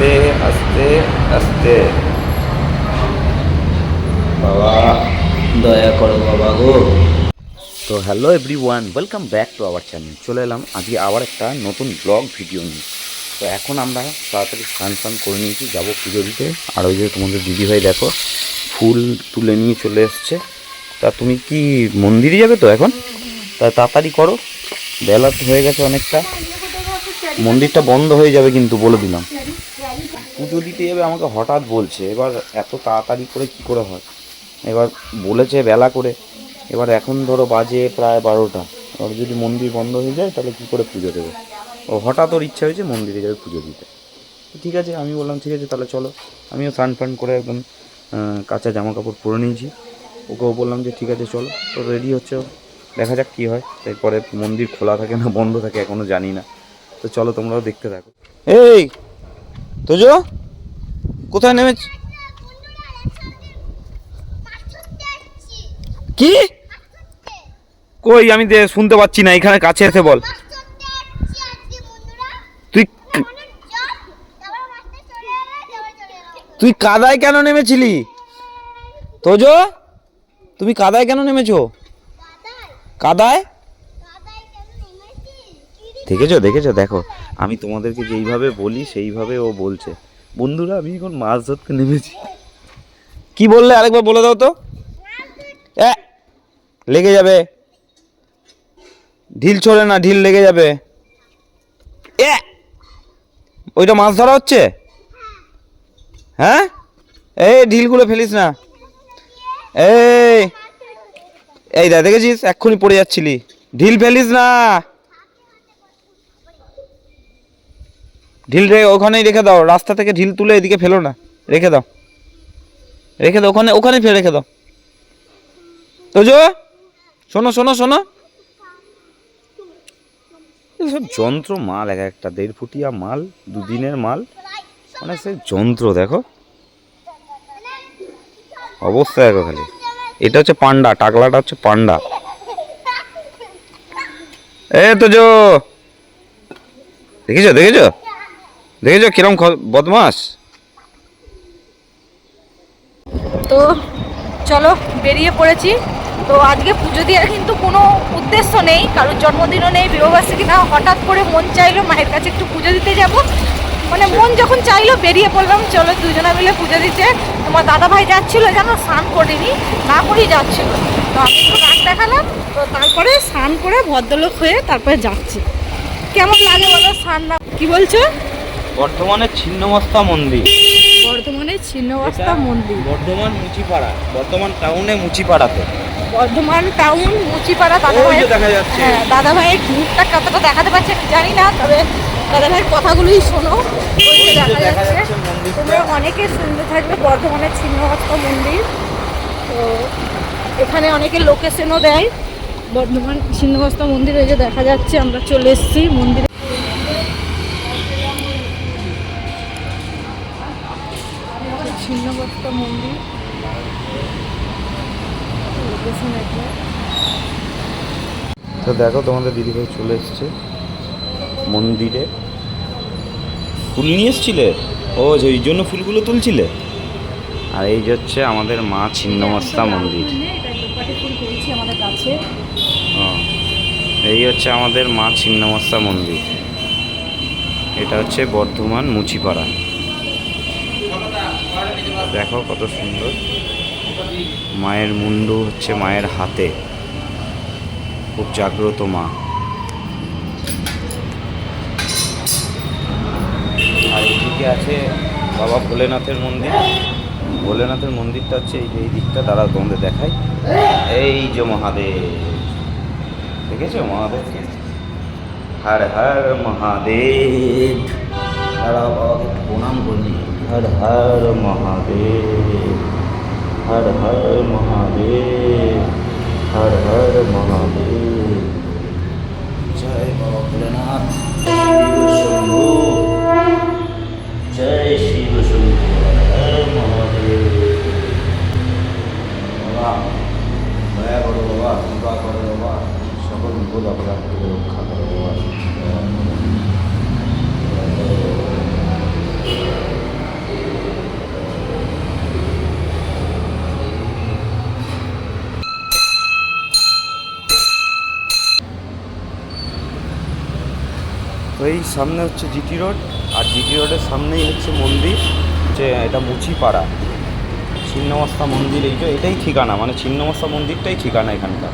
আস্তে আস্তে আস্তে। বাবা দয়া করো বাবা গো। তো hello everyone, welcome back to our channel. চলে এলাম আজকে আবার একটা নতুন ব্লগ ভিডিও নিয়ে। তো এখন আমরা তাড়াতাড়ি স্নান করে নিয়েছি, যাবো পুজো দিতে। আর ওই যে তোমাদের দিদিভাই দেখো ফুল তুলে নিয়ে চলে এসছে। তা তুমি কি মন্দিরে যাবে তো এখন? তা তাড়াতাড়ি করো, বেলা তো হয়ে গেছে অনেকটা। মন্দিরটা বন্ধ হয়ে যাবে কিন্তু, বলে দিলাম। পুজো দিতে যাবে আমাকে হঠাৎ বলছে, এবার এত তাড়াতাড়ি করে কি করে হয়। এবার বলেছে বেলা করে, এবার এখন ধরো বাজে প্রায় 12টা। এবার যদি মন্দির বন্ধ হয়ে যায় তাহলে কী করে পুজো দেবে। ও হঠাৎ ওর ইচ্ছা হয়েছে মন্দিরে যাবে পুজো দিতে। ঠিক আছে, আমি বললাম ঠিক আছে তাহলে চলো। আমিও স্নান ফান করে একদম কাঁচা জামা কাপড় পরে নিয়েছি। ওকেও বললাম যে ঠিক আছে চলো। তো রেডি হচ্ছে, দেখা যাক কী হয়। তারপরে মন্দির খোলা থাকে না বন্ধ থাকে এখনও জানি না। তো চলো তোমরাও দেখতে থাকো। এই তোজো কোথায় নেমেছ? কি কই আমি শুনতে পাচ্ছি না, এখানে কাছে এসে বল। তুই তুই কাদায় কেন নেমেছিলি? তোজো তুমি কাদায় কেন নেমেছো? কাদায় দেখেছো দেখেছো, দেখো আমি তোমাদেরকে যেইভাবে বলি সেইভাবে ও বলছে। বন্ধুরা আমি এখন মাছ ধরতে নেমেছি। কি বললে আরেকবার বলে দাও তো। লেগে যাবে, ঢিল ছোড়ে না, ঢিল লেগে যাবে। ওইটা মাছ ধরা হচ্ছে? হ্যাঁ, এই ঢিলগুলো ফেলিস না। এই এই দা দেখেছিস এক্ষুনি পড়ে যাচ্ছিলি। ঢিল ফেলিস না, ঢিল ওখানেই রেখে দাও। রাস্তা থেকে ঢিল তুলে এদিকে ফেলো না, রেখে দাও, রেখে দাও ওখানে, ওখানেই ফেলে রেখে দাও। তোজো শোনো শোনো শোনো, সব যন্ত্র মাল, এক একটা 1.5 ফুটিয়া মাল, 2 দিনের মাল, মানে সে যন্ত্র। দেখো অবস্থা দেখো খালি। এটা হচ্ছে পান্ডা, টাকলাটা হচ্ছে পান্ডা। তোজো দেখেছো দেখেছো দেখেছো কিরম বদমাস। তো চলো বেরিয়ে পড়েছি। তো আজকে পুজো দেওয়ার কিন্তু কোনো উদ্দেশ্য নেই, কারোর জন্মদিনও নেই, বিবাহবার্ষিকী না। হঠাৎ করে মন চাইলো মায়ের কাছে একটু পুজো দিতে যাব, মানে মন যখন চাইলো বেরিয়ে পড়লাম। চলো দুজনে মিলে পুজো দিতে। তোমার দাদাভাই যাচ্ছিলো, যেন স্নান করিনি, না করেই যাচ্ছিল। তো আমি একটু রাগ দেখালাম, তো তারপরে স্নান করে ভদ্রলোক হয়ে তারপরে যাচ্ছি। কেমন লাগে বলো স্নান না? কি বলছো? বর্ধমানের ছিন্নমস্তা মন্দির। বর্ধমানের ছিন্নমস্তা মন্দির, বর্ধমান মুচিপাড়া, বর্ধমান টাউনে মুচিপাড়াতে। বর্ধমান টাউন মুচিপাড়া। দাদাভাইয়ের দেখা যাচ্ছে। হ্যাঁ, দাদাভাইয়ের মুখটা কতটা দেখাতে পারছে আমি জানি না, তবে দাদাভাইয়ের কথাগুলোই শোনো। ওই যে দেখা যাচ্ছে। তোমরা অনেকে শুনতে থাকবে বর্ধমানের ছিন্নমস্তা মন্দির। তো এখানে অনেকে লোকেশনও দেয় বর্ধমান ছিন্নমস্তা মন্দির। এই যে দেখা যাচ্ছে, আমরা চলে এসেছি মন্দিরে। ছিন্নমস্তা মন্দির লোকেশন একটা। তো দেখো তোমাদের দিদিভাই চলে এসছে মন্দিরে। ফুল নিয়ে এসছিলে? ও ওই জন্য ফুলগুলো তুলছিলে। আর এই যে হচ্ছে আমাদের মা ছিন্নমস্তা মন্দির। ও এই হচ্ছে আমাদের মা ছিন্নমস্তা মন্দির। এটা হচ্ছে বর্ধমান মুচিপাড়া। দেখো কত সুন্দর। মায়ের মুন্ডু হচ্ছে মায়ের হাতে, খুব জাগ্রত মা। আর এইদিকে আছে বাবা ভোলেনাথের মন্দির। ভোলেনাথের মন্দিরটা হচ্ছে এই দিকটা, দ্বারা তোমাদের দেখাই। এই যে মহাদেব, দেখেছো মহাদেবকে? হর হর মহাদেব। দাঁড়াও বাবাকে প্রণাম করি। হর হর মহাদেব, হর হর মহাদেব, হর হর মহাদেব। জয় বাবা ভোলেনাথ, শম্ভু, জয় শিব শম্ভু, হর হর মহাদেব। বাবা দয়া করো বাবা, কৃপা করো বাবা, সকল বিপদ আপদ থেকে রক্ষা করো বাবা। এই সামনে হচ্ছে জিটি রোড, আর জিটি রোডের সামনেই হচ্ছে মন্দির, যে এটা মুচিপাড়া ছিন্নমস্তা মন্দির। এটাই ঠিকানা, মানে ছিন্নমস্তা মন্দিরটাই ঠিকানা এখানকার।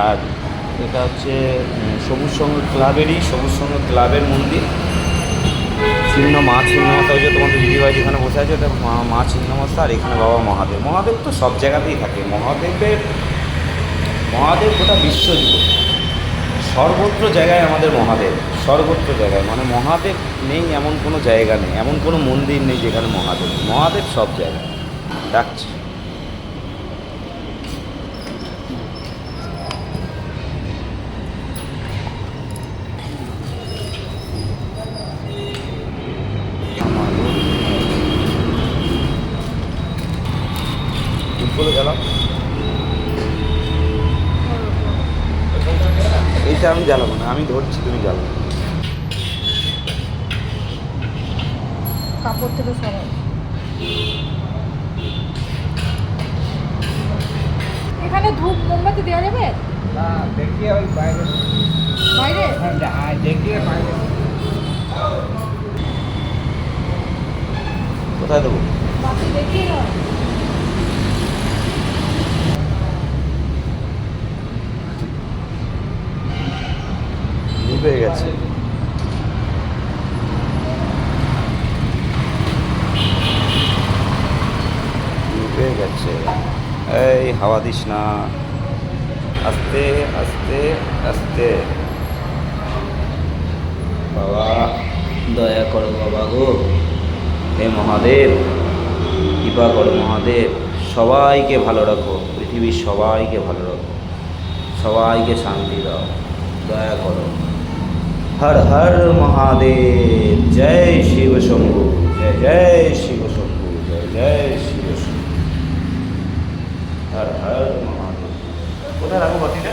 আর এটা হচ্ছে সবুজ সংঘ ক্লাবের মন্দির। মা ছিন্নমস্তা, ওই যে তোমাদের দিদিভাই যেখানে বসে আছে ওটা মা ছিন্নমস্তা, আর এখানে বাবা মহাদেব। মহাদেব তো সব জায়গাতেই থাকে। মহাদেব গোটা বিশ্বজুড়ে সর্বত্র জায়গায় আমাদের মহাদেব, সর্বত্র জায়গায়, মানে মহাদেব নেই এমন কোনো জায়গা নেই, এমন কোনো মন্দির নেই যেখানে মহাদেব সব জায়গায় ডাকছে। গেলাম, এইটা আমি জ্বালাবো না, আমি ধরছি, তুমি জ্বালাবো। কাপড় থেকে সবাই এখানে ধূপ মোমবাতি দেওয়া যাবে? না, দেখিয়ে ওই বাইরে বাইরে দেখিয়ে বাইরে। কোথায় দেবো? বাতি দেখিয়ে দাও। নিভে গেছে। নিভে গেছে। এই হাওয়া দিস না, আস্তে আস্তে আস্তে। বাবা দয়া করো বাবা গো, হে মহাদেব কৃপা করো মহাদেব, সবাইকে ভালো রাখো, পৃথিবীর সবাইকে ভালো রাখো, সবাইকে শান্তি দাও, দয়া করো। হর হর মহাদেব, জয় শিব শম্ভু, জয় জয় শিব শম্ভু, জয় জয় শিব শম্ভু, হর হর মহাদেব। কোথায় রাখো বাতিটা?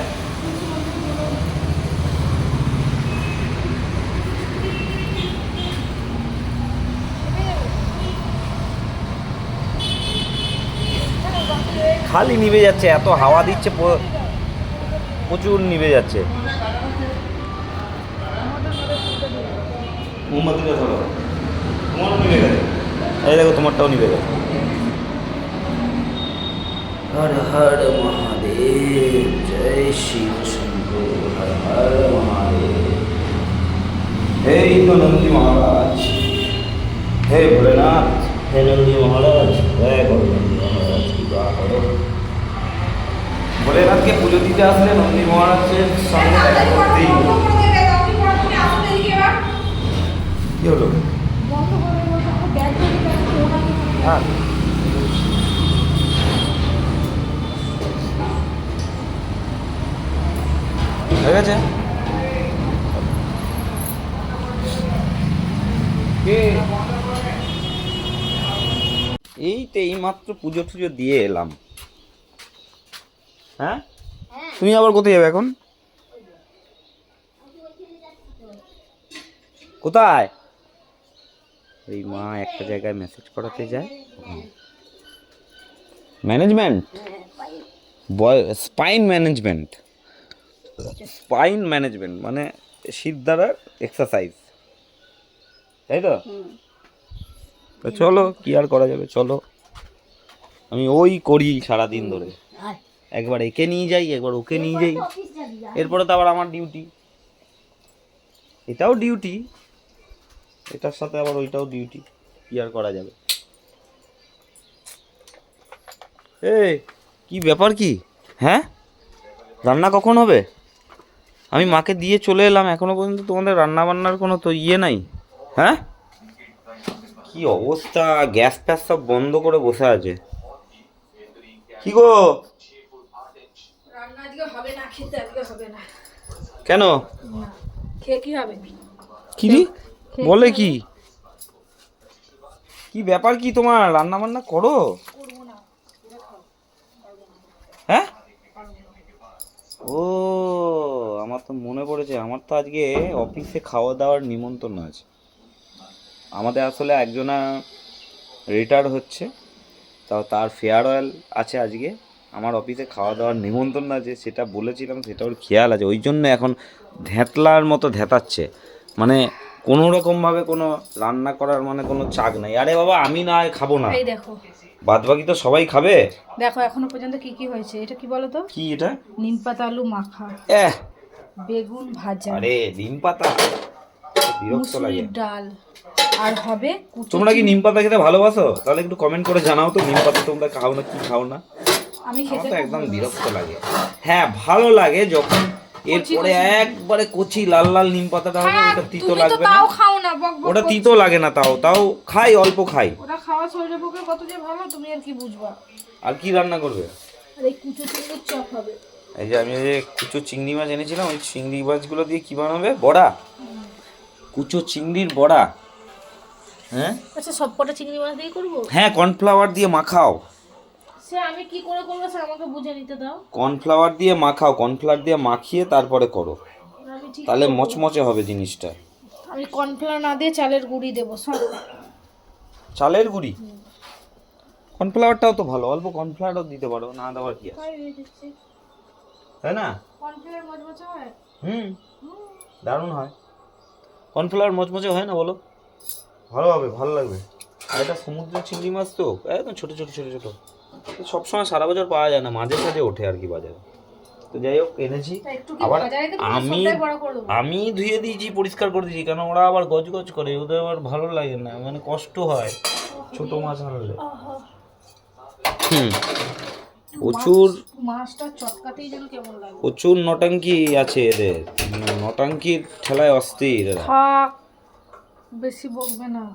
খালি নিভে যাচ্ছে, এত হাওয়া দিচ্ছে, প্রচুর নিভে যাচ্ছে। মোমবাতিটা ধরো, তোমারও নিভে গেছে। এই দেখো তোমারটাও নিভে গেছে। হর হর মহাদেব, জয় শিব শম্ভু, হর হর মহাদেব। হে নন্দী মহারাজ, হে ভোলেনাথ, হে নন্দী মহারাজ, দয়া করো নন্দী মহারাজ, কৃপা করো। ভোলেনাথকে পুজো দিতে আসলে নন্দী মহারাজের সঙ্গে দেখা করতেই হবে। কি হলো? হ্যাঁ, হয়ে গেছে। এই তো এইমাত্র পুজো টুজো দিয়ে এলাম। হ্যাঁ, তুমি আবার কোথায় যাবে এখন? কোথায়? ওই মা একটা জায়গায় মেসেজ করাতে যায়, ম্যানেজমেন্ট, স্পাইন ম্যানেজমেন্ট মানে শীত দ্বারার এক্সারসাইজ, তাই তো? চলো, কি আর করা যাবে, চলো। আমি ওই করি সারাদিন ধরে, একবার একে নিয়ে যাই, একবার ওকে নিয়ে যাই, এরপরে তো আবার আমার ডিউটি, এটাও ডিউটি, এটার সাথে আবার ওইটাও ডিউটি, কি আর করা যাবে। এ কি ব্যাপার, কি? হ্যাঁ, রান্না কখন হবে? আমি মাকে দিয়ে চলে এলাম, এখনো পর্যন্ত তোমাদের রান্না বান্নার কোনো তো ইয়ে নাই। হ্যাঁ, কি অবস্থা, গ্যাস ফ্যাস সব বন্ধ করে বসে আছে। কি গো, রান্না আজকে হবে না, খেতে আজকে হবে না। কেন? খেয়ে কি হবে? কি বলে, কি কি ব্যাপার, কি তোমার রান্না বান্না করো? হ্যাঁ, ও আমার তো মনে পড়েছে, আমার তো আজকে অফিসে খাওয়া দাওয়ার নিমন্ত্রণ আছে। আমাদের আসলে একজনা রিটায়ার হচ্ছে, তাও তার ফেয়ারওয়েল আছে আজকে, আমার অফিসে খাওয়া দাওয়ার নিমন্ত্রণ আছে, সেটা বলেছিলাম, সেটা ওর খেয়াল আছে, ওই জন্য এখন ধ্যাতলার মতো ধ্যাতাচ্ছে, মানে কোনো রকমভাবে কোনো রান্না করার মানে কোনো চাক নাই। আরে বাবা আমি না খাবো না, এই দেখো বাদ বাকি তো সবাই খাবে। দেখো এখনো পর্যন্ত কি কি হয়েছে, এটা কি বলো তো? কি এটা? নিম পাতা আলু মাখা, এহ, বেগুন ভাজা, আরে নিম পাতা, বিরক্ত লাগে। মুসুরির ডাল, আর হবে তোমরা কি নিম পাতা খেতে ভালোবাসো? তাহলে একটু কমেন্ট করে জানাও তো, নিম পাতা তোমরা খাও না কি খাও না? আমি আমার খেতে তো খুব একদম ভালোবাসি। বিরক্ত লাগে। হ্যাঁ ভালো লাগে যখন এরপরে একবারে কচি লাল লাল নিম পাতাটা হবে, ওটা তিতো তুমি তো লাগবে না, তাও খাও না, বক বক ওটা করছো। তিতো লাগে না, তাও তাও খাই, অল্প খাই। ওটা খাওয়া শরীরের পক্ষে কত যে ভালো তুমি আর কি বুঝবা। আর কি রান্না করবে? আর এই কুচো চিংড়ির চপ হবে। এই যে আমি যে কুচো চিংড়ি মাছ এনেছিলাম, ওই চিংড়ি মাছগুলো দিয়ে কি বানাবে? বড়া, কুচো চিংড়ির বড়া। হ্যাঁ আচ্ছা সব কটা চিংড়ি মাছ দিয়ে করবো? হ্যাঁ, কর্নফ্লাওয়ার দিয়ে মাখাও। সে আমি কি করে করবো সে আমাকে বুঝে নিতে দাও। কর্নফ্লাওয়ার দিয়ে মাখাও, কর্নফ্লাওয়ার দিয়ে মাখিয়ে তারপরে করো, আমি ঠিক তাহলে মচমচে হবে জিনিসটা। আমি কর্নফ্লাওয়ার না দিয়ে চালের গুঁড়ি দেবো সব। চালের গুঁড়ি? কর্নফ্লাওয়ারটাও তো ভালো, অল্প কর্নফ্লাওয়ারও দিতে পারো, না দেওয়ার কি আছে, তাই না? কর্নফ্লাওয়ার মচমচে হয়। হুম, দারুণ হয়। কর্নফ্লাওয়ার মচমচে হয় না বলো? ভালো হবে, ভালো লাগবে। আর এটা সমুদ্রের চিংড়ি মাছ তো একদম ছোটো ছোটো ছোটো ছোটো, সবসময় সারা বছর পাওয়া যায় না, মাঝে সাঝে ওঠে আর কি বাজারে। তো যাই হোক এনেছি। তা একটু কি আবার ভাজা রেখে তুমি আমি সবটাই বড় করে দেবো। আমি ধুয়ে দিয়েছি, পরিষ্কার করে দিয়েছি, কারণ ওরা আবার গজগজ করে, ওদের আবার ভালো লাগে না, মানে কষ্ট হয় ছোট মাছ আনলে। আহা, হুম, প্রচুর মাছটা চটকাতেই যেন কেমন লাগে। প্রচুর নটাঙ্কি আছে এদের, মানে নটাঙ্কির ঠেলায় অস্থির এরা। থাক বেশি বকবে না।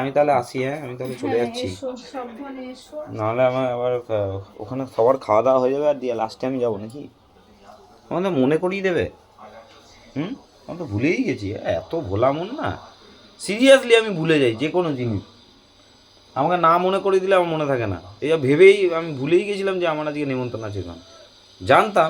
আমি তাহলে আসি, হ্যাঁ আমি তাহলে চলে যাচ্ছি, এসো সাবধানে এসো। নাহলে আমার আবার ওখানে সবার খাওয়া দাওয়া হয়ে যাবে, আর দিয়ে লাস্টে আমি যাবো নাকি? আমাদের মনে করিয়ে দেবে। আমি তো ভুলেই গেছি, এত ভোলা মন না, সিরিয়াসলি আমি ভুলে যাই যে কোনো জিনিস, আমাকে না মনে করে দিলে আমার মনে থাকে না। এই ভেবেই আমি ভুলেই গেছিলাম যে আমার আজকে নিমন্ত্রণ আছে, জানতাম